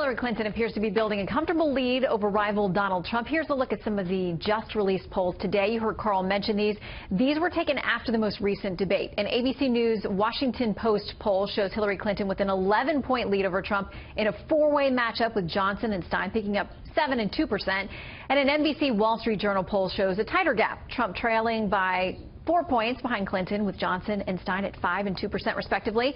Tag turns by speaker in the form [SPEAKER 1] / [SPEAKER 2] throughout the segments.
[SPEAKER 1] Hillary Clinton appears to be building a comfortable lead over rival Donald Trump. Here's a look at some of the just-released polls today. You heard Carl mention these. These were taken after the most recent debate. An ABC News Washington Post poll shows Hillary Clinton with an 11-point lead over Trump in a four-way matchup with Johnson and Stein, picking up 7% and 2%. And an NBC Wall Street Journal poll shows a tighter gap, Trump trailing by 4 points behind Clinton, with Johnson and Stein at 5% and 2% respectively.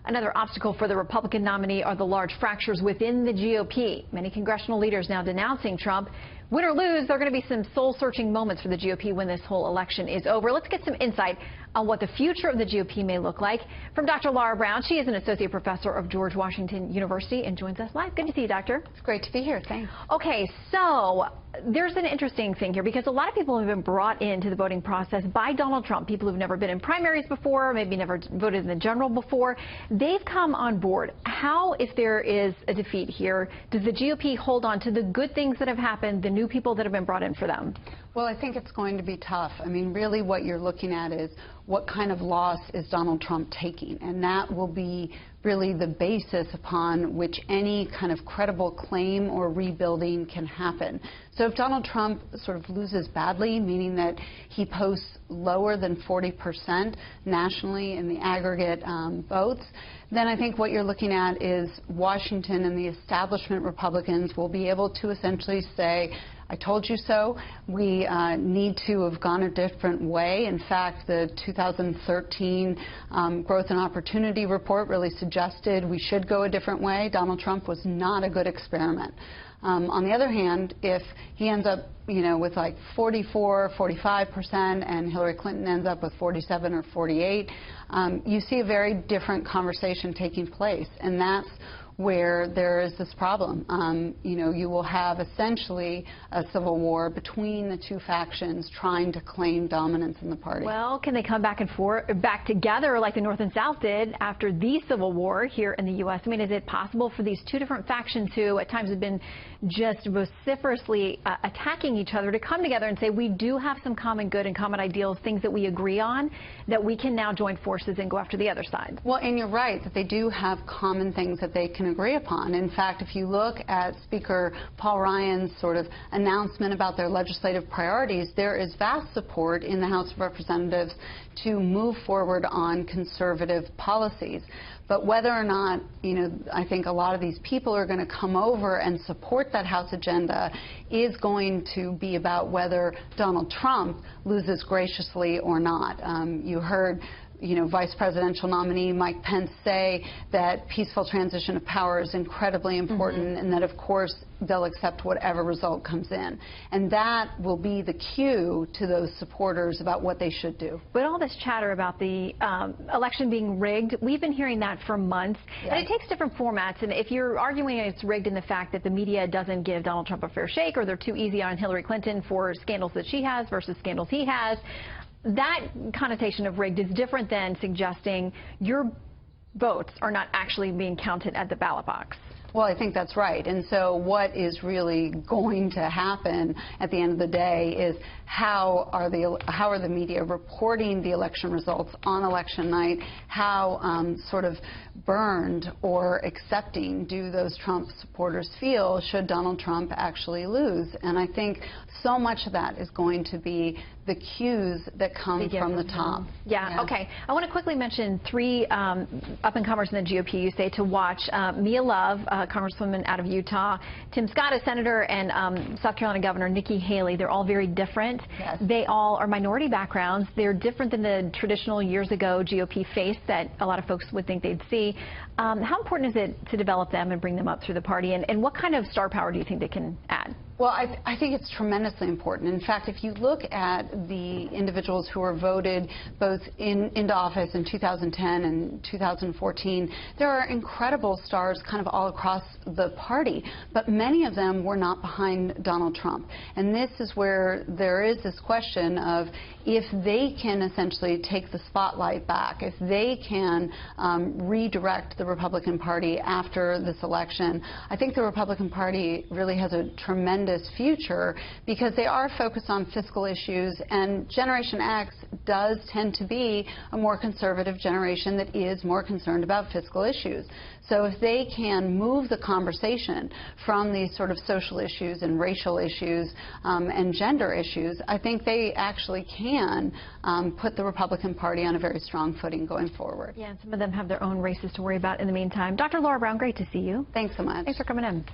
[SPEAKER 1] Another obstacle for the Republican nominee are the large fractures within the GOP. Many congressional leaders now denouncing Trump. Win or lose, there are going to be some soul-searching moments for the GOP when this whole election is over. Let's get some insight on what the future of the GOP may look like from Dr. Laura Brown. She is an associate professor of George Washington University and joins us live. Good to see you, Doctor.
[SPEAKER 2] It's great to be here. Thanks.
[SPEAKER 1] Okay, so there's an interesting thing here because a lot of people have been brought into the voting process by Donald Trump. People who've never been in primaries before, maybe never voted in the general before. They've come on board. How, if there is a defeat here, does the GOP hold on to the good things that have happened, the new people that have been brought in for them?
[SPEAKER 2] Well, I think it's going to be tough. I mean, really what you're looking at is what kind of loss is Donald Trump taking? And that will be really the basis upon which any kind of credible claim or rebuilding can happen. So if Donald Trump sort of loses badly, meaning that he posts lower than 40% nationally in the aggregate votes, then I think what you're looking at is Washington and the establishment Republicans will be able to essentially say, I told you so. We need to have gone a different way. In fact, the 2013 Growth and Opportunity Report really suggested we should go a different way. Donald Trump was not a good experiment. On the other hand, if he ends up, with like 44, 45%, and Hillary Clinton ends up with 47 or 48, you see a very different conversation taking place, and that's where there is this problem. You will have essentially a civil war between the two factions trying to claim dominance in the party.
[SPEAKER 1] Well, can they come back and forth, back together like the North and South did after the Civil War here in the U.S.? I mean, is it possible for these two different factions who at times have been just vociferously attacking each other to come together and say, we do have some common good and common ideals, things that we agree on, that we can now join forces and go after the other side?
[SPEAKER 2] Well, and you're right that they do have common things that they can agree upon. In fact, if you look at Speaker Paul Ryan's sort of announcement about their legislative priorities, there is vast support in the House of Representatives to move forward on conservative policies. But whether or not, I think a lot of these people are going to come over and support that House agenda is going to be about whether Donald Trump loses graciously or not. You heard Vice Presidential nominee Mike Pence say that peaceful transition of power is incredibly important, and that, of course, they'll accept whatever result comes in. And that will be the cue to those supporters about what they should do.
[SPEAKER 1] But all this chatter about the election being rigged, we've been hearing that for months. Yes. And it takes different formats. And if you're arguing it's rigged in the fact that the media doesn't give Donald Trump a fair shake, or they're too easy on Hillary Clinton for scandals that she has versus scandals he has, that connotation of rigged is different than suggesting your votes are not actually being counted at the ballot box.
[SPEAKER 2] Well, I think that's right. And so what is really going to happen at the end of the day is how are the media reporting the election results on election night? How sort of burned or accepting do those Trump supporters feel should Donald Trump actually lose? And I think so much of that is going to be the cues that come from the top.
[SPEAKER 1] Yeah, okay. I want to quickly mention three up-and-comers in the GOP you say to watch. Mia Love, Congresswoman out of Utah, Tim Scott, a senator, and South Carolina Governor Nikki Haley. They're all very different.
[SPEAKER 2] Yes.
[SPEAKER 1] They all are minority backgrounds. They're different than the traditional years ago GOP face that a lot of folks would think they'd see. How important is it to develop them and bring them up through the party? And what kind of star power do you think they can add?
[SPEAKER 2] Well, I think it's tremendously important. In fact, if you look at the individuals who were voted both into office in 2010 and 2014, there are incredible stars kind of all across the party, but many of them were not behind Donald Trump. And this is where there is this question of if they can essentially take the spotlight back, if they can redirect the Republican Party after this election, I think the Republican Party really has a tremendous agenda's future because they are focused on fiscal issues, and Generation X does tend to be a more conservative generation that is more concerned about fiscal issues. So if they can move the conversation from these sort of social issues and racial issues and gender issues, I think they actually can put the Republican Party on a very strong footing going forward.
[SPEAKER 1] Yeah, and some of them have their own races to worry about in the meantime. Dr. Laura Brown, great to see you.
[SPEAKER 2] Thanks so much.
[SPEAKER 1] Thanks for coming in.